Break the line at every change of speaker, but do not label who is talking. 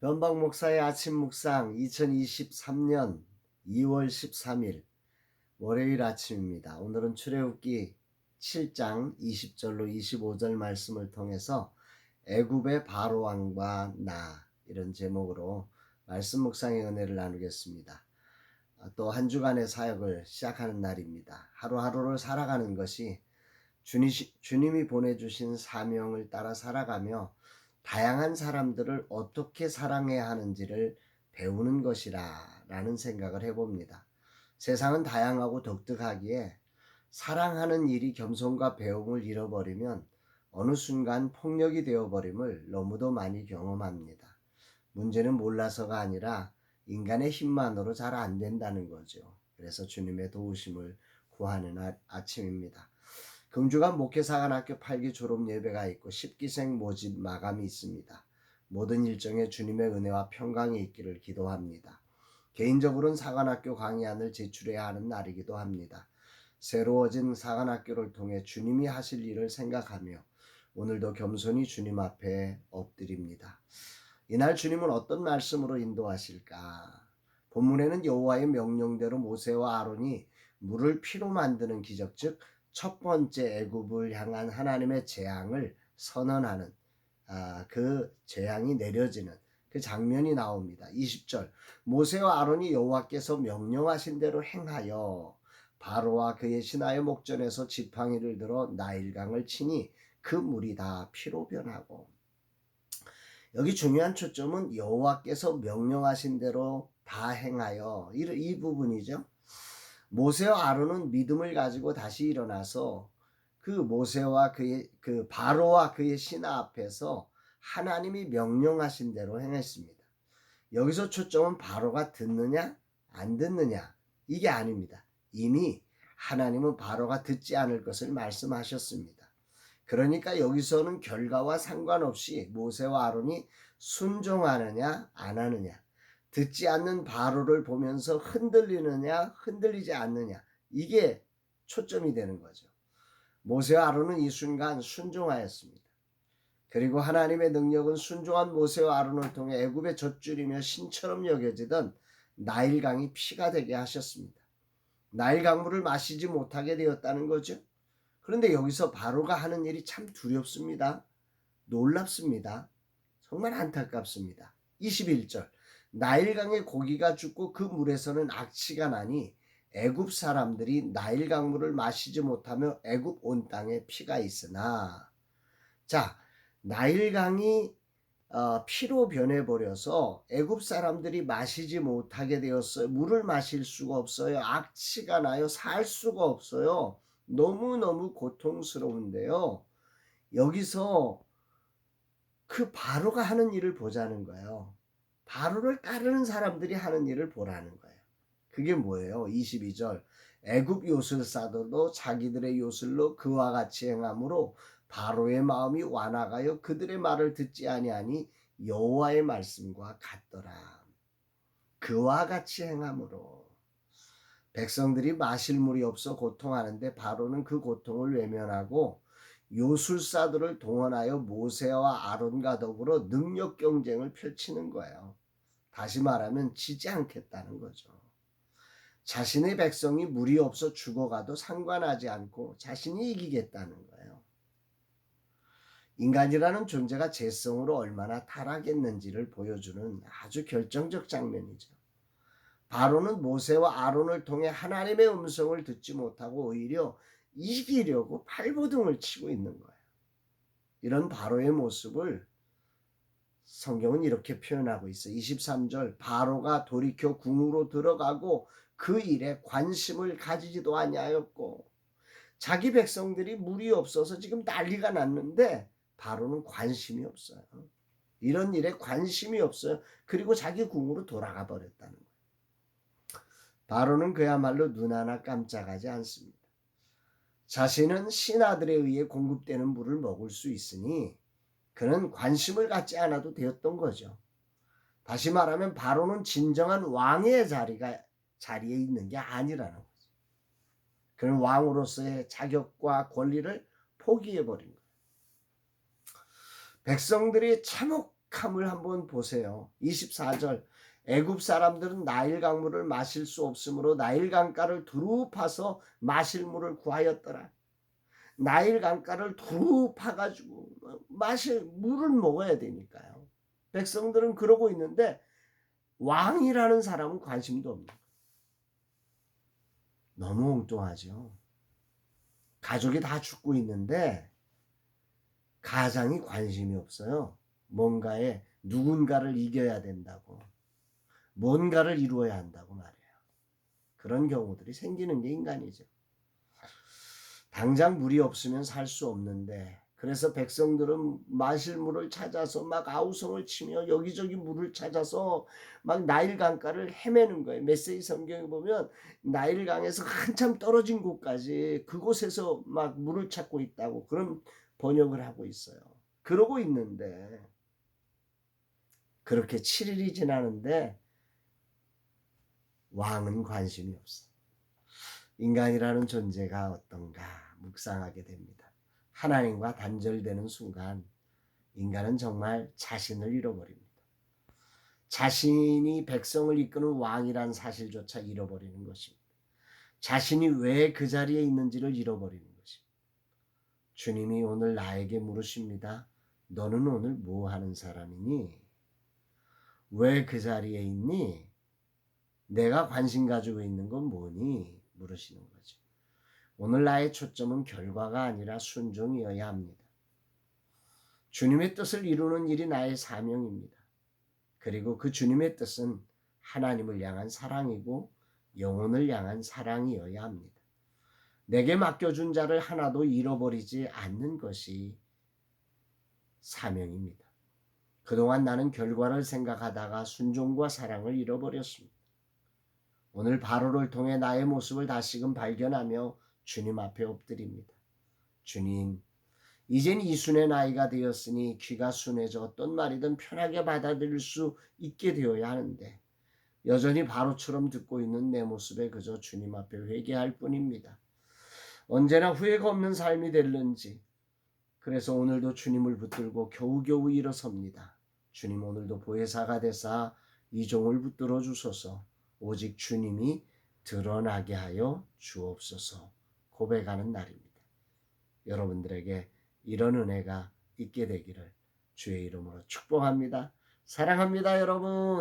변박 목사의 아침 묵상 2023년 2월 13일 월요일 아침입니다. 오늘은 출애굽기 7장 20절로 25절 말씀을 통해서 애굽의 바로 왕과 나 이런 제목으로 말씀 묵상의 은혜를 나누겠습니다. 또 한 주간의 사역을 시작하는 날입니다. 하루하루를 살아가는 것이 주님이 보내주신 사명을 따라 살아가며 다양한 사람들을 어떻게 사랑해야 하는지를 배우는 것이라 라는 생각을 해봅니다. 세상은 다양하고 독특하기에 사랑하는 일이 겸손과 배움을 잃어버리면 어느 순간 폭력이 되어버림을 너무도 많이 경험합니다. 문제는 몰라서가 아니라 인간의 힘만으로 잘 안 된다는 거죠. 그래서 주님의 도우심을 구하는 아침입니다. 금주간 목회사관학교 8기 졸업 예배가 있고 10기생 모집 마감이 있습니다. 모든 일정에 주님의 은혜와 평강이 있기를 기도합니다. 개인적으로는 사관학교 강의안을 제출해야 하는 날이기도 합니다. 새로워진 사관학교를 통해 주님이 하실 일을 생각하며 오늘도 겸손히 주님 앞에 엎드립니다. 이날 주님은 어떤 말씀으로 인도하실까? 본문에는 여호와의 명령대로 모세와 아론이 물을 피로 만드는 기적, 즉 첫 번째 애굽을 향한 하나님의 재앙을 선언하는 그 재앙이 내려지는 그 장면이 나옵니다. 20절 모세와 아론이 여호와께서 명령하신 대로 행하여 바로와 그의 신하의 목전에서 지팡이를 들어 나일강을 치니 그 물이 다 피로 변하고. 여기 중요한 초점은 여호와께서 명령하신 대로 다 행하여 이 부분이죠. 모세와 아론은 믿음을 가지고 다시 일어나서 그 모세와 그 바로와 그의 신하 앞에서 하나님이 명령하신 대로 행했습니다. 여기서 초점은 바로가 듣느냐 안 듣느냐 이게 아닙니다. 이미 하나님은 바로가 듣지 않을 것을 말씀하셨습니다. 그러니까 여기서는 결과와 상관없이 모세와 아론이 순종하느냐 안 하느냐, 듣지 않는 바로를 보면서 흔들리느냐 흔들리지 않느냐, 이게 초점이 되는 거죠. 모세와 아론은 이 순간 순종하였습니다. 그리고 하나님의 능력은 순종한 모세와 아론을 통해 애굽의 젖줄이며 신처럼 여겨지던 나일강이 피가 되게 하셨습니다. 나일 강물을 마시지 못하게 되었다는 거죠. 그런데 여기서 바로가 하는 일이 참 두렵습니다. 놀랍습니다. 정말 안타깝습니다. 21절 나일강의 고기가 죽고 그 물에서는 악취가 나니 애굽 사람들이 나일 강물을 마시지 못하며 애굽 온 땅에 피가 있으나. 자, 나일강이 피로 변해버려서 애굽 사람들이 마시지 못하게 되었어요. 물을 마실 수가 없어요. 악취가 나요. 살 수가 없어요. 너무너무 고통스러운데요. 여기서 그 바로가 하는 일을 보자는 거예요. 바로를 따르는 사람들이 하는 일을 보라는 거예요. 그게 뭐예요? 22절 애굽 요술사들도 자기들의 요술로 그와 같이 행함으로 바로의 마음이 완악하여 그들의 말을 듣지 아니하니 여호와의 말씀과 같더라. 그와 같이 행함으로 백성들이 마실 물이 없어 고통하는데 바로는 그 고통을 외면하고 요술사들을 동원하여 모세와 아론과 더불어 능력 경쟁을 펼치는 거예요. 다시 말하면 지지 않겠다는 거죠. 자신의 백성이 물이 없어 죽어가도 상관하지 않고 자신이 이기겠다는 거예요. 인간이라는 존재가 죄성으로 얼마나 타락했는지를 보여주는 아주 결정적 장면이죠. 바로는 모세와 아론을 통해 하나님의 음성을 듣지 못하고 오히려 이기려고 발버둥을 치고 있는 거예요. 이런 바로의 모습을 성경은 이렇게 표현하고 있어요. 23절 바로가 돌이켜 궁으로 들어가고 그 일에 관심을 가지지도 아니하였고. 자기 백성들이 물이 없어서 지금 난리가 났는데 바로는 관심이 없어요. 이런 일에 관심이 없어요. 그리고 자기 궁으로 돌아가 버렸다는 거예요. 바로는 그야말로 눈 하나 깜짝하지 않습니다. 자신은 신하들에 의해 공급되는 물을 먹을 수 있으니 그는 관심을 갖지 않아도 되었던 거죠. 다시 말하면 바로는 진정한 왕의 자리에 있는 게 아니라는 거죠. 그는 왕으로서의 자격과 권리를 포기해버린 거예요. 백성들이 악함을 한번 보세요. 24절 애굽 사람들은 나일 강물을 마실 수 없으므로 나일 강가를 두루 파서 마실 물을 구하였더라. 나일 강가를 두루 파가지고 마실 물을 먹어야 되니까요. 백성들은 그러고 있는데 왕이라는 사람은 관심도 없는 거예요. 너무 엉뚱하죠. 가족이 다 죽고 있는데 가장이 관심이 없어요. 뭔가에 누군가를 이겨야 된다고, 뭔가를 이루어야 한다고 말해요. 그런 경우들이 생기는 게 인간이죠. 당장 물이 없으면 살 수 없는데, 그래서 백성들은 마실 물을 찾아서 막 아우성을 치며 여기저기 물을 찾아서 막 나일 강가를 헤매는 거예요. 메시지 성경에 보면 나일 강에서 한참 떨어진 곳까지 그곳에서 막 물을 찾고 있다고 그런 번역을 하고 있어요. 그러고 있는데 그렇게 7일이 지나는데 왕은 관심이 없어. 인간이라는 존재가 어떤가 묵상하게 됩니다. 하나님과 단절되는 순간 인간은 정말 자신을 잃어버립니다. 자신이 백성을 이끄는 왕이란 사실조차 잃어버리는 것입니다. 자신이 왜 그 자리에 있는지를 잃어버리는 것입니다. 주님이 오늘 나에게 물으십니다. 너는 오늘 뭐 하는 사람이니? 왜 그 자리에 있니? 내가 관심 가지고 있는 건 뭐니? 물으시는 거죠. 오늘 나의 초점은 결과가 아니라 순종이어야 합니다. 주님의 뜻을 이루는 일이 나의 사명입니다. 그리고 그 주님의 뜻은 하나님을 향한 사랑이고 영혼을 향한 사랑이어야 합니다. 내게 맡겨준 자를 하나도 잃어버리지 않는 것이 사명입니다. 그동안 나는 결과를 생각하다가 순종과 사랑을 잃어버렸습니다. 오늘 바로를 통해 나의 모습을 다시금 발견하며 주님 앞에 엎드립니다. 주님, 이젠 이순의 나이가 되었으니 귀가 순해져 어떤 말이든 편하게 받아들일 수 있게 되어야 하는데 여전히 바로처럼 듣고 있는 내 모습에 그저 주님 앞에 회개할 뿐입니다. 언제나 후회가 없는 삶이 될는지 그래서 오늘도 주님을 붙들고 겨우겨우 일어섭니다. 주님 오늘도 보혜사가 되사 이 종을 붙들어 주소서. 오직 주님이 드러나게 하여 주옵소서. 고백하는 날입니다. 여러분들에게 이런 은혜가 있게 되기를 주의 이름으로 축복합니다. 사랑합니다, 여러분.